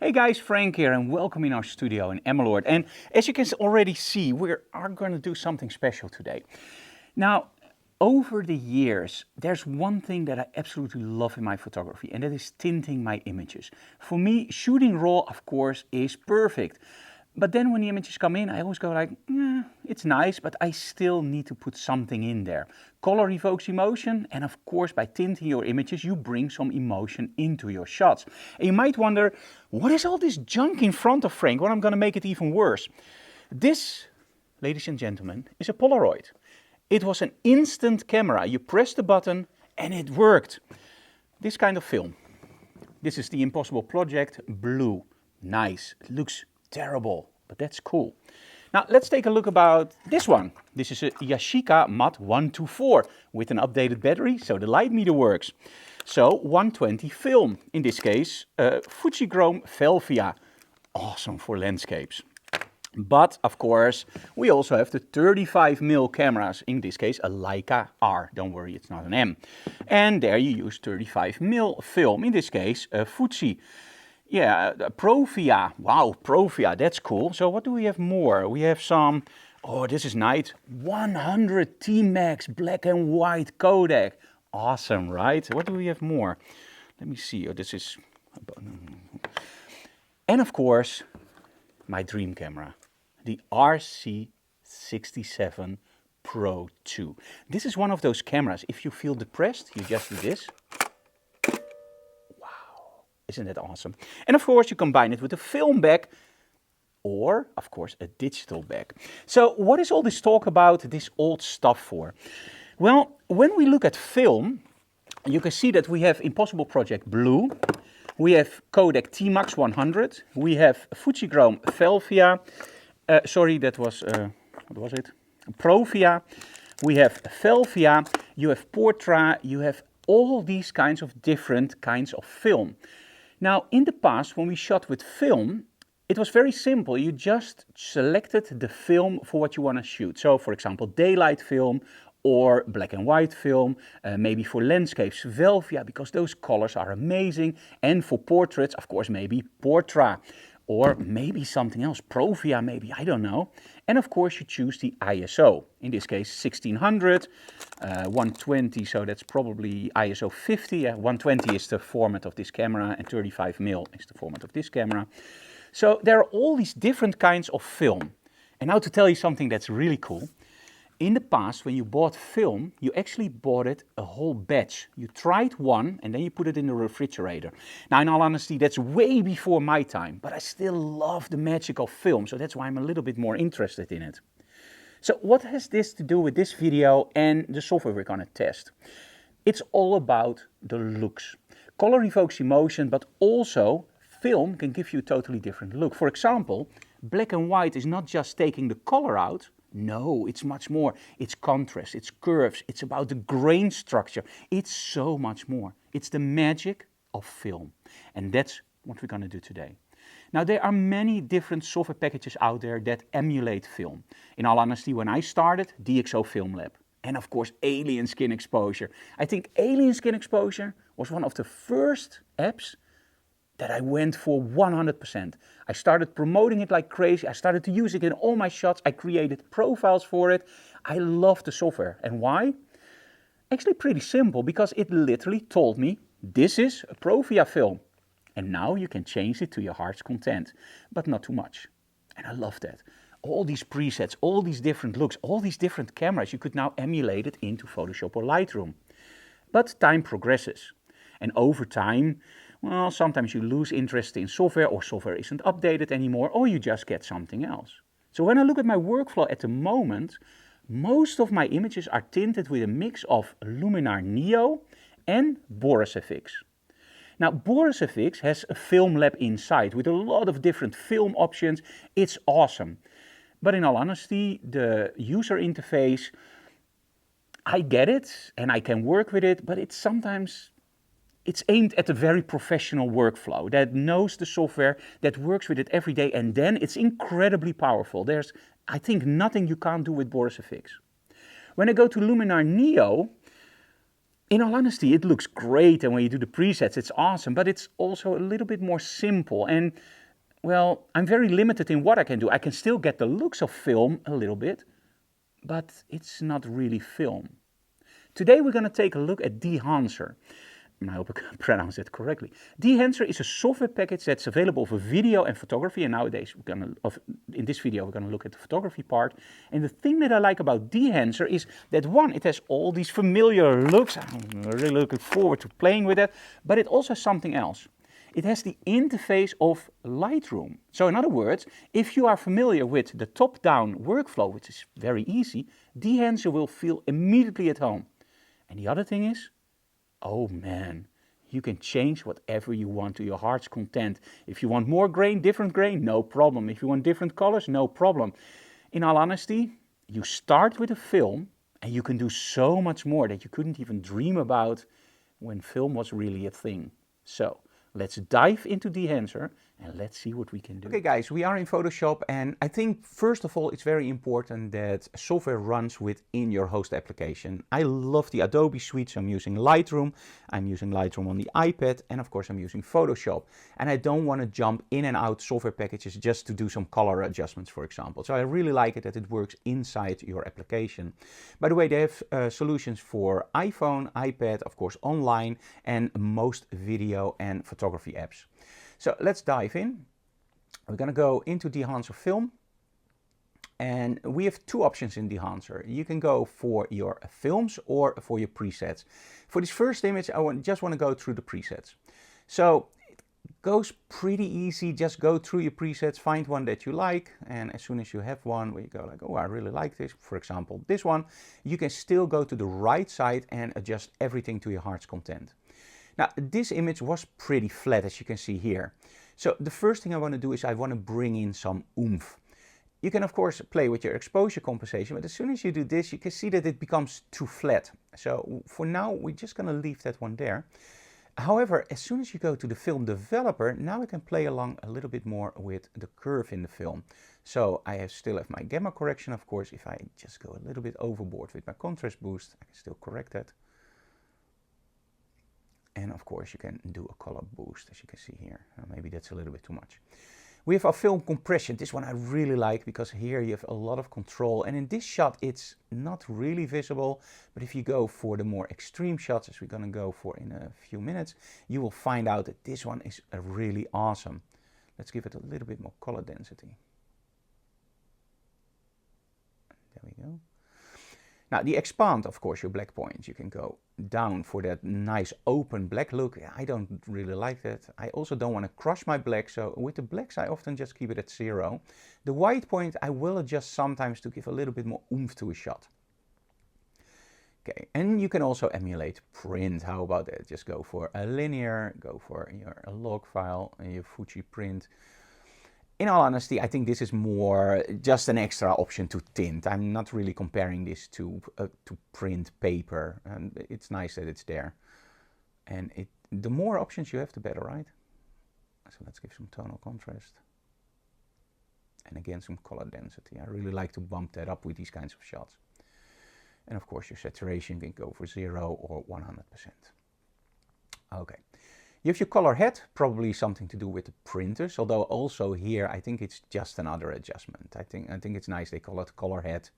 Hey guys, Frank here and welcome in our studio in Emmeloord. And as you can already see, we are going to do something special today. Now, over the years, there's one thing that I absolutely love in my photography, and that is tinting my images. For me, shooting raw, of course, is perfect. But then when the images come in, I always go like, it's nice, but I still need to put something in there. Color evokes emotion, and of course, by tinting your images, you bring some emotion into your shots. And you might wonder, what is all this junk in front of Frank? Well, I'm going to make it even worse. This, ladies and gentlemen, is a Polaroid. It was an instant camera. You press the button and it worked. This kind of film. This is the Impossible Project Blue. Nice. It looks terrible, but that's cool. Now let's take a look about this one. This is a Yashica Mat 124 with an updated battery, so the light meter works. So 120 film, in this case Fujichrome Velvia. Awesome for landscapes. But of course, we also have the 35mm cameras, in this case a Leica R, don't worry, it's not an M. And there you use 35mm film, in this case a Fuji. Yeah, Provia, wow, Provia, that's cool. So what do we have more? We have some, oh this is nice, 100 T-Max black and white Kodak. Awesome, right? What do we have more? Let me see, oh this is, and of course, my dream camera, the RC67 Pro 2. This is one of those cameras, if you feel depressed, you just do this. Wow, isn't that awesome? And of course, you combine it with a film bag, or of course, a digital bag. So what is all this talk about this old stuff for? Well, when we look at film, you can see that we have Impossible Project Blue, we have Kodak T-Max 100, we have Fujichrome Velvia, sorry, that was, what was it? Provia, we have Velvia, you have Portra, you have all these kinds of different kinds of film. Now, in the past, when we shot with film, it was very simple. You just selected the film for what you want to shoot. So, for example, daylight film, or black and white film, maybe for landscapes, Velvia, because those colors are amazing. And for portraits, of course, maybe Portra, or maybe something else, Provia maybe, I don't know. And of course, you choose the ISO, in this case 1600, 120, so that's probably ISO 50. 120 is the format of this camera, and 35mm is the format of this camera. So there are all these different kinds of film. And now to tell you something that's really cool. In the past, when you bought film, you actually bought it a whole batch. You tried one and then you put it in the refrigerator. Now, in all honesty, that's way before my time, but I still love the magic of film, so that's why I'm a little bit more interested in it. So what has this to do with this video and the software we're going to test? It's all about the looks. Color evokes emotion, but also film can give you a totally different look. For example, black and white is not just taking the color out. No, it's much more. It's contrast, it's curves, it's about the grain structure. It's so much more. It's the magic of film. And that's what we're going to do today. Now, there are many different software packages out there that emulate film. In all honesty, when I started, DxO Film Lab. And of course, Alien Skin Exposure. I think Alien Skin Exposure was one of the first apps that I went for 100%. I started promoting it like crazy. I started to use it in all my shots. I created profiles for it. I love the software. And why? Actually pretty simple, because it literally told me, this is a Provia film. And now you can change it to your heart's content, but not too much. And I love that. All these presets, all these different looks, all these different cameras, you could now emulate it into Photoshop or Lightroom. But time progresses. And over time, well, sometimes you lose interest in software, or software isn't updated anymore, or you just get something else. So when I look at my workflow at the moment, most of my images are tinted with a mix of Luminar Neo and Boris FX. Now, Boris FX has a film lab inside with a lot of different film options. It's awesome. But in all honesty, the user interface, I get it and I can work with it, but it's aimed at a very professional workflow that knows the software, that works with it every day, and then it's incredibly powerful. There's, I think, nothing you can't do with Boris FX. When I go to Luminar Neo, in all honesty, it looks great, and when you do the presets, it's awesome, but it's also a little bit more simple. And, well, I'm very limited in what I can do. I can still get the looks of film a little bit, but it's not really film. Today we're going to take a look at Dehancer. I hope I can pronounce it correctly. Dehancer is a software package that's available for video and photography, and nowadays in this video we're going to look at the photography part. And the thing that I like about Dehancer is that, one, it has all these familiar looks. I'm really looking forward to playing with that, but it also has something else. It has the interface of Lightroom. So in other words, if you are familiar with the top-down workflow, which is very easy, Dehancer will feel immediately at home. And the other thing is, oh man, you can change whatever you want to your heart's content. If you want more grain, different grain, no problem. If you want different colors, no problem. In all honesty, you start with a film and you can do so much more that you couldn't even dream about when film was really a thing. So let's dive into Dehancer and let's see what we can do. Okay guys, we are in Photoshop, and I think first of all it's very important that software runs within your host application. I love the Adobe suite, so I'm using Lightroom. I'm using Lightroom on the iPad, and of course I'm using Photoshop. And I don't want to jump in and out software packages just to do some color adjustments, for example. So I really like it that it works inside your application. By the way, they have solutions for iPhone, iPad, of course online, and most video and photography apps. So let's dive in. We're going to go into Dehancer Film, and we have two options in Dehancer. You can go for your films or for your presets. For this first image, I just want to go through the presets. So it goes pretty easy. Just go through your presets, find one that you like, and as soon as you have one where you go like, oh, I really like this, for example, this one, you can still go to the right side and adjust everything to your heart's content. Now, this image was pretty flat, as you can see here. So the first thing I want to do is I want to bring in some oomph. You can, of course, play with your exposure compensation, but as soon as you do this, you can see that it becomes too flat. So for now, we're just going to leave that one there. However, as soon as you go to the film developer, now I can play along a little bit more with the curve in the film. So I still have my gamma correction, of course. If I just go a little bit overboard with my contrast boost, I can still correct that. And of course you can do a color boost, as you can see here. Maybe that's a little bit too much. We have our film compression. This one I really like because here you have a lot of control. And in this shot it's not really visible. But if you go for the more extreme shots, as we're going to go for in a few minutes, you will find out that this one is really awesome. Let's give it a little bit more color density. There we go. Now the expand, of course, your black point, you can go down for that nice open black look. I don't really like that. I also don't want to crush my black, so with the blacks I often just keep it at 0. The white point I will adjust sometimes to give a little bit more oomph to a shot. Okay, and you can also emulate print. How about that? Just go for a linear, go for your log file, your Fuji print. In all honesty, I think this is more just an extra option to tint. I'm not really comparing this to print paper, and it's nice that it's there. And the more options you have, the better, right? So let's give some tonal contrast. And again, some color density. I really like to bump that up with these kinds of shots. And of course, your saturation can go for 0 or 100%. Okay. You have your color head, probably something to do with the printers, although also here I think it's just another adjustment. I think it's nice they call it color head,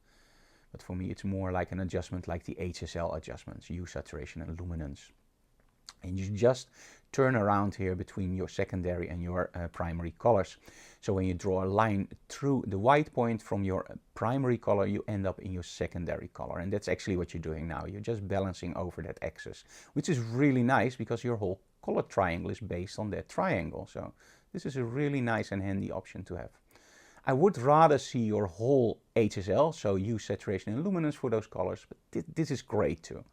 but for me it's more like an adjustment like the HSL adjustments, hue, saturation and luminance. And you just turn around here between your secondary and your primary colors. So when you draw a line through the white point from your primary color, you end up in your secondary color. And that's actually what you're doing now. You're just balancing over that axis, which is really nice because your whole color triangle is based on that triangle. So this is a really nice and handy option to have. I would rather see your whole HSL, so hue, saturation and luminance for those colors, but this is great too.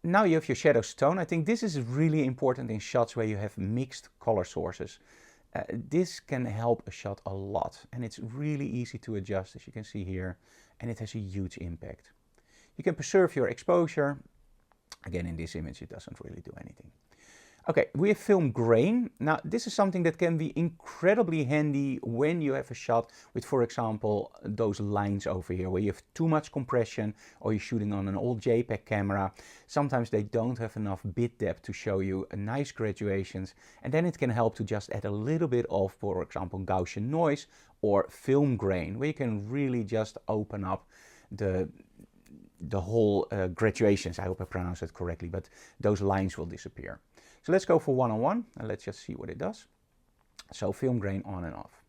Now you have your shadows tone. I think this is really important in shots where you have mixed color sources. This can help a shot a lot, and it's really easy to adjust, as you can see here, and it has a huge impact. You can preserve your exposure. Again, in this image it doesn't really do anything. Okay, we have film grain. Now, this is something that can be incredibly handy when you have a shot with, for example, those lines over here where you have too much compression or you're shooting on an old JPEG camera. Sometimes they don't have enough bit depth to show you a nice graduations, and then it can help to just add a little bit of, for example, Gaussian noise or film grain, where you can really just open up the whole graduations. I hope I pronounced it correctly, but those lines will disappear. So let's go for one-on-one and let's just see what it does. So film grain on and off.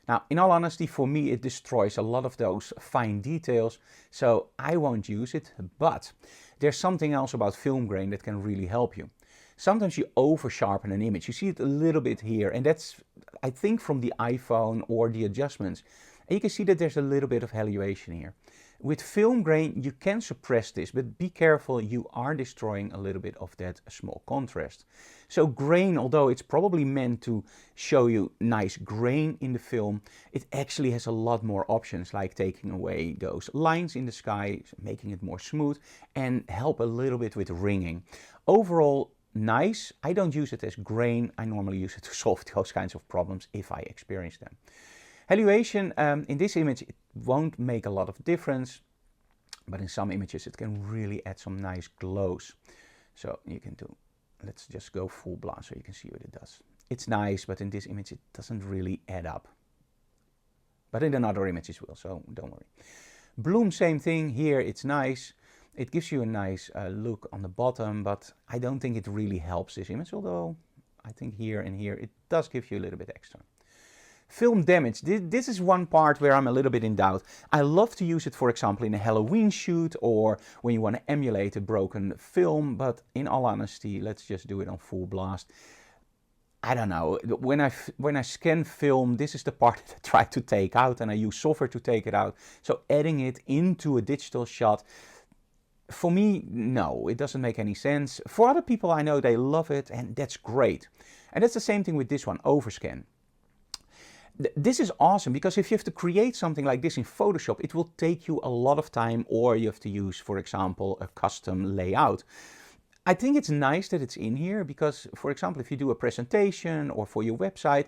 Now, in all honesty, for me, it destroys a lot of those fine details, so I won't use it, but there's something else about film grain that can really help you. Sometimes you over sharpen an image. You see it a little bit here, and that's, I think, from the iPhone or the adjustments. And you can see that there's a little bit of halluation here. With film grain, you can suppress this, but be careful, you are destroying a little bit of that small contrast. So grain, although it's probably meant to show you nice grain in the film, it actually has a lot more options, like taking away those lines in the sky, making it more smooth, and help a little bit with ringing. Overall, nice. I don't use it as grain. I normally use it to solve those kinds of problems if I experience them. Halluation, in this image, it won't make a lot of difference, but in some images it can really add some nice glows. So you can do, let's just go full blast so you can see what it does. It's nice, but in this image it doesn't really add up. But in another images will, so don't worry. Bloom, same thing. Here it's nice. It gives you a nice look on the bottom, but I don't think it really helps this image, although I think here and here it does give you a little bit extra. Film damage. This is one part where I'm a little bit in doubt. I love to use it, for example, in a Halloween shoot or when you want to emulate a broken film, but in all honesty, let's just do it on full blast. I don't know, when I scan film, this is the part that I try to take out, and I use software to take it out. So adding it into a digital shot, for me, no, it doesn't make any sense. For other people, I know they love it, and that's great. And that's the same thing with this one, overscan. This is awesome because if you have to create something like this in Photoshop, it will take you a lot of time, or you have to use, for example, a custom layout. I think it's nice that it's in here because, for example, if you do a presentation or for your website,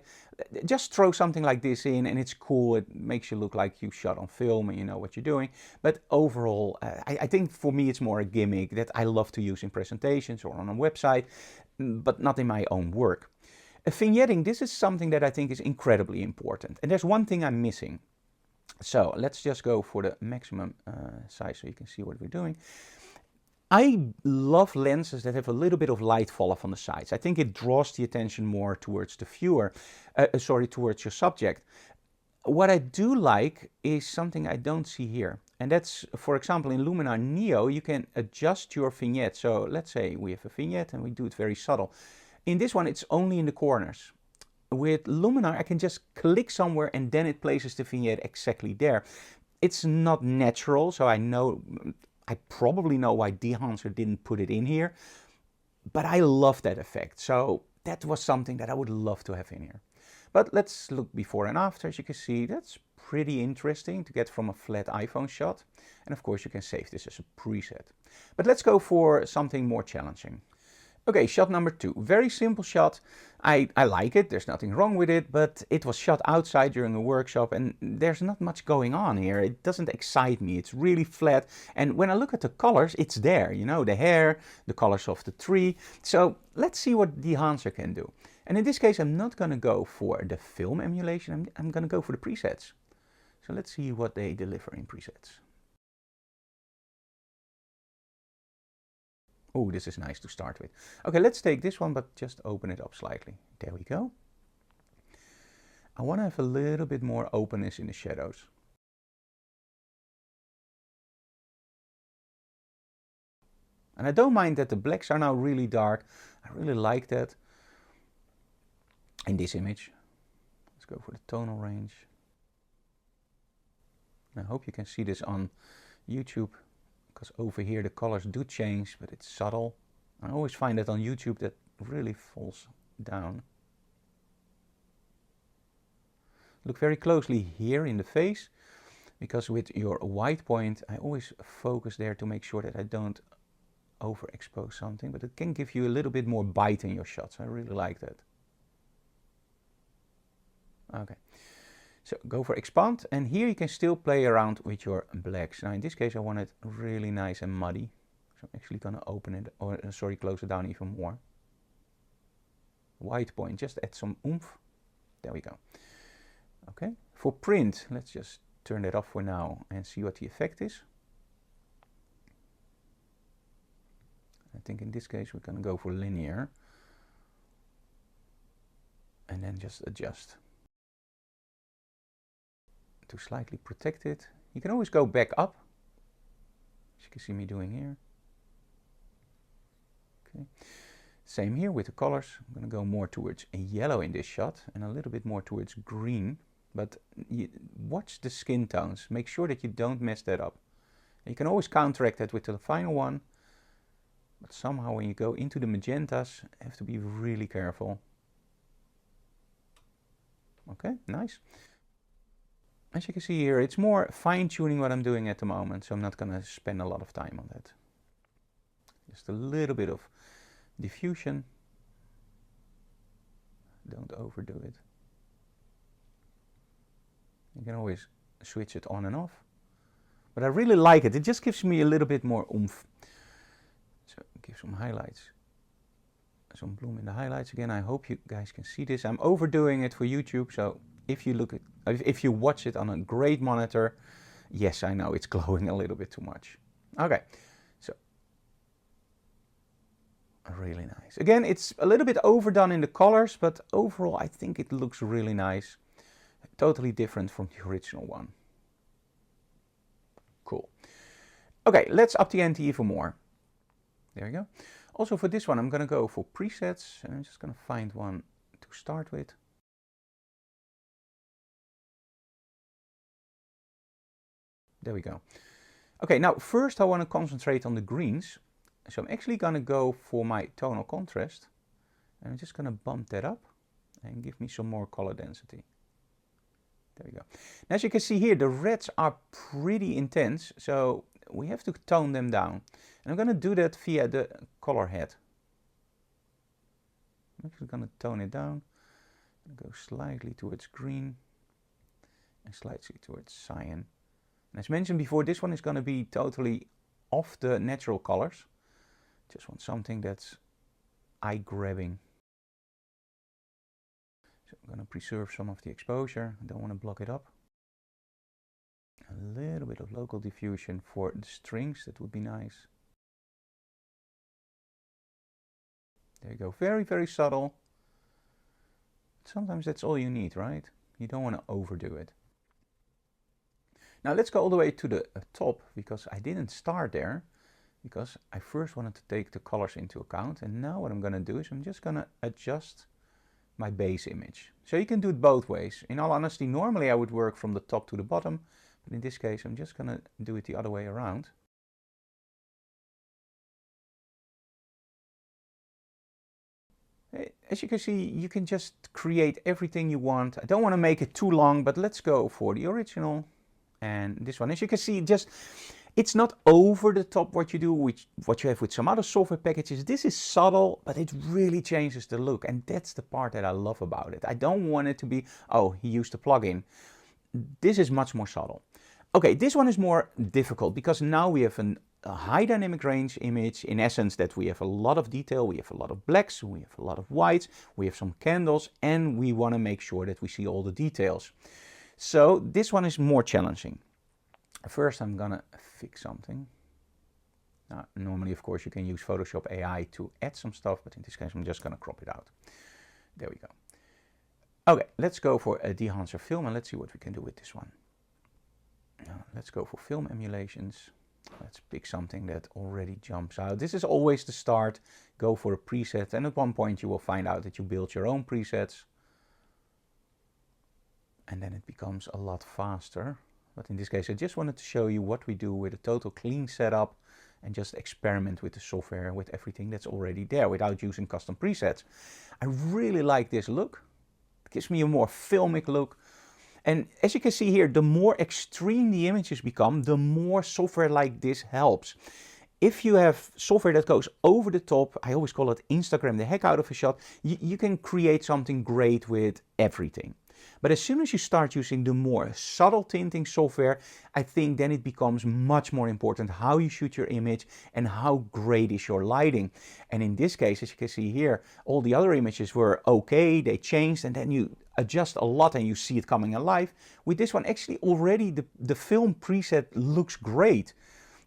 just throw something like this in and it's cool. It makes you look like you shot on film and you know what you're doing. But overall, I think for me it's more a gimmick that I love to use in presentations or on a website, but not in my own work. Vignetting, this is something that I think is incredibly important. And there's one thing I'm missing. So let's just go for the maximum size so you can see what we're doing. I love lenses that have a little bit of light fall off on the sides. I think it draws the attention more towards the viewer, towards your subject. What I do like is something I don't see here. And that's, for example, in Luminar Neo, you can adjust your vignette. So let's say we have a vignette and we do it very subtle. In this one, it's only in the corners. With Luminar, I can just click somewhere and then it places the vignette exactly there. It's not natural, so I probably know why Dehancer didn't put it in here, but I love that effect. So that was something that I would love to have in here. But let's look before and after. As you can see, that's pretty interesting to get from a flat iPhone shot. And of course, you can save this as a preset. But let's go for something more challenging. Okay, shot number 2. Very simple shot. I like it, there's nothing wrong with it, but it was shot outside during a workshop and there's not much going on here. It doesn't excite me, it's really flat. And when I look at the colors, it's there, you know, the hair, the colors of the tree. So let's see what Dehancer can do. And in this case, I'm not going to go for the film emulation, I'm going to go for the presets. So let's see what they deliver in presets. Oh, this is nice to start with. Okay, let's take this one, but just open it up slightly. There we go. I want to have a little bit more openness in the shadows. And I don't mind that the blacks are now really dark. I really like that in this image. Let's go for the tonal range. I hope you can see this on YouTube, because over here the colors do change, but it's subtle. I always find that on YouTube that really falls down. Look very closely here in the face, because with your white point I always focus there to make sure that I don't overexpose something, but it can give you a little bit more bite in your shots. I really like that. Okay, so go for expand, and here you can still play around with your blacks. Now in this case I want it really nice and muddy, so I'm actually gonna open it, or sorry, close it down even more. White point, just add some oomph. There we go. Okay, for print, let's just turn it off for now and see what the effect is. I think in this case we're going to go for linear and then just adjust to slightly protect it. You can always go back up, as you can see me doing here. Okay, same here with the colors. I'm going to go more towards a yellow in this shot and a little bit more towards green. But watch the skin tones. Make sure that you don't mess that up. And you can always counteract that with the final one. But somehow when you go into the magentas, you have to be really careful. Okay, nice. As you can see here, it's more fine-tuning what I'm doing at the moment. So I'm not going to spend a lot of time on that. Just a little bit of diffusion. Don't overdo it. You can always switch it on and off. But I really like it. It just gives me a little bit more oomph. So give some highlights. Some bloom in the highlights again. I hope you guys can see this. I'm overdoing it for YouTube. So if you watch it on a great monitor, yes, I know it's glowing a little bit too much. Okay. So really nice. Again, it's a little bit overdone in the colors, but overall I think it looks really nice. Totally different from the original one. Cool. Okay, let's up the ante even more. There we go. Also for this one, I'm going to go for presets, and I'm just going to find one to start with. There we go. Okay, now first I want to concentrate on the greens. So I'm actually going to go for my tonal contrast, and I'm just going to bump that up and give me some more color density. There we go. Now, as you can see here, the reds are pretty intense, so we have to tone them down. And I'm going to do that via the color head. I'm actually going to tone it down, go slightly towards green and slightly towards cyan. And as mentioned before, this one is going to be totally off the natural colors. Just want something that's eye-grabbing. So I'm going to preserve some of the exposure. I don't want to block it up. A little bit of local diffusion for the strings, that would be nice. There you go, very, very subtle. Sometimes that's all you need, right? You don't want to overdo it. Now let's go all the way to the top, because I didn't start there, because I first wanted to take the colors into account. And now what I'm going to do is I'm just going to adjust my base image. So you can do it both ways. In all honesty, normally I would work from the top to the bottom, but in this case I'm just going to do it the other way around. As you can see, you can just create everything you want. I don't want to make it too long, but let's go for the original and this one. As you can see, it's not over the top what you do, what you have with some other software packages. This is subtle, but it really changes the look. And that's the part that I love about it. I don't want it to be, oh, he used a plugin. This is much more subtle. Okay, this one is more difficult because now we have a high dynamic range image. In essence, that we have a lot of detail, we have a lot of blacks, we have a lot of whites, we have some candles, and we want to make sure that we see all the details. So this one is more challenging. First, I'm gonna fix something. Now, normally, of course, you can use Photoshop AI to add some stuff, but in this case, I'm just gonna crop it out. There we go. Okay, let's go for a Dehancer film, and let's see what we can do with this one. Now, let's go for film emulations. Let's pick something that already jumps out. This is always the start. Go for a preset, and at one point, you will find out that you build your own presets. And then it becomes a lot faster. But in this case, I just wanted to show you what we do with a total clean setup and just experiment with the software, with everything that's already there without using custom presets. I really like this look. It gives me a more filmic look. And as you can see here, the more extreme the images become, the more software like this helps. If you have software that goes over the top, I always call it Instagram the heck out of a shot, you can create something great with everything. But as soon as you start using the more subtle tinting software, I think then it becomes much more important how you shoot your image and how great is your lighting. And in this case, as you can see here, all the other images were okay, they changed, and then you adjust a lot and you see it coming alive. With this one, actually already the film preset looks great.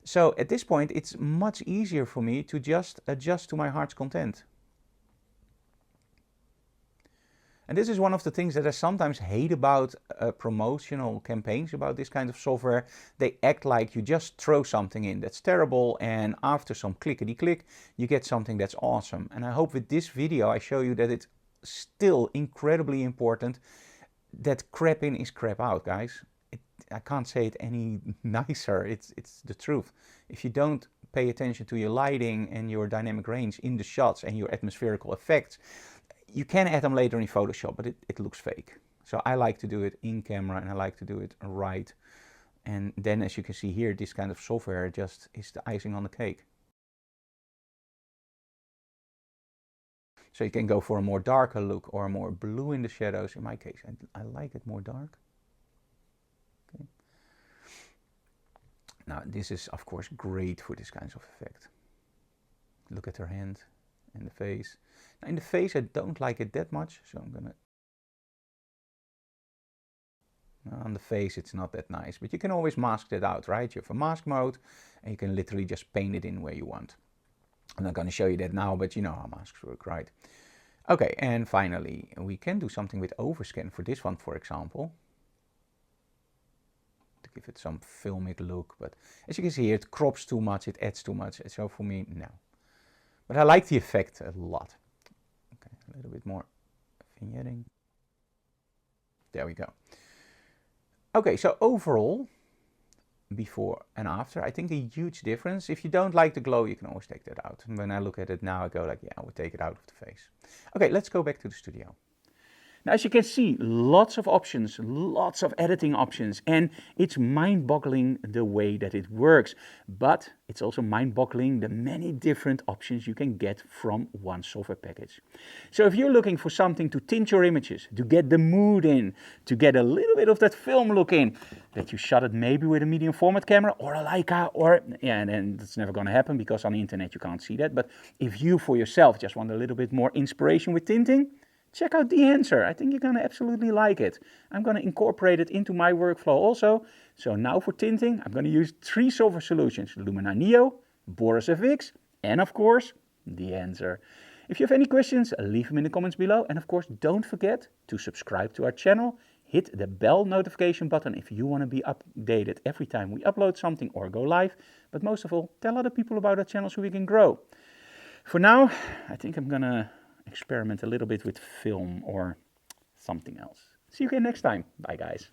So at this point, it's much easier for me to just adjust to my heart's content. And this is one of the things that I sometimes hate about promotional campaigns about this kind of software. They act like you just throw something in that's terrible, and after some clickety-click, you get something that's awesome. And I hope with this video I show you that it's still incredibly important that crap in is crap out, guys. I can't say it any nicer. It's the truth. If you don't pay attention to your lighting and your dynamic range in the shots and your atmospherical effects, you can add them later in Photoshop, but it looks fake. So I like to do it in camera and I like to do it right. And then, as you can see here, this kind of software just is the icing on the cake. So you can go for a more darker look or a more blue in the shadows. In my case, I like it more dark. Okay. Now this is of course great for this kind of effect. Look at her hand and the face. Now in the face I don't like it that much, so I'm gonna... On the face it's not that nice, but you can always mask that out, right? You have a mask mode and you can literally just paint it in where you want. I'm not going to show you that now, but you know how masks work, right? Okay, and finally we can do something with overscan for this one, for example, to give it some filmic look. But as you can see here, it crops too much, it adds too much, so for me, no. But I like the effect a lot. Okay, a little bit more vignetting. There we go. Okay, so overall, before and after, I think a huge difference. If you don't like the glow, you can always take that out. And when I look at it now, I go like, yeah, I would take it out of the face. Okay, let's go back to the studio. Now, as you can see, lots of options, lots of editing options, and it's mind-boggling the way that it works. But it's also mind-boggling the many different options you can get from one software package. So if you're looking for something to tint your images, to get the mood in, to get a little bit of that film look in, that you shot it maybe with a medium format camera or a Leica, or, yeah, and that's never going to happen because on the internet you can't see that. But if you for yourself just want a little bit more inspiration with tinting, check out Dehancer. I think you're going to absolutely like it. I'm going to incorporate it into my workflow also. So now for tinting, I'm going to use 3 software solutions: Lumina Neo, Boris FX, and of course, Dehancer. If you have any questions, leave them in the comments below. And of course, don't forget to subscribe to our channel. Hit the bell notification button if you want to be updated every time we upload something or go live. But most of all, tell other people about our channel so we can grow. For now, I think I'm going to experiment a little bit with film or something else. See you again next time. Bye, guys.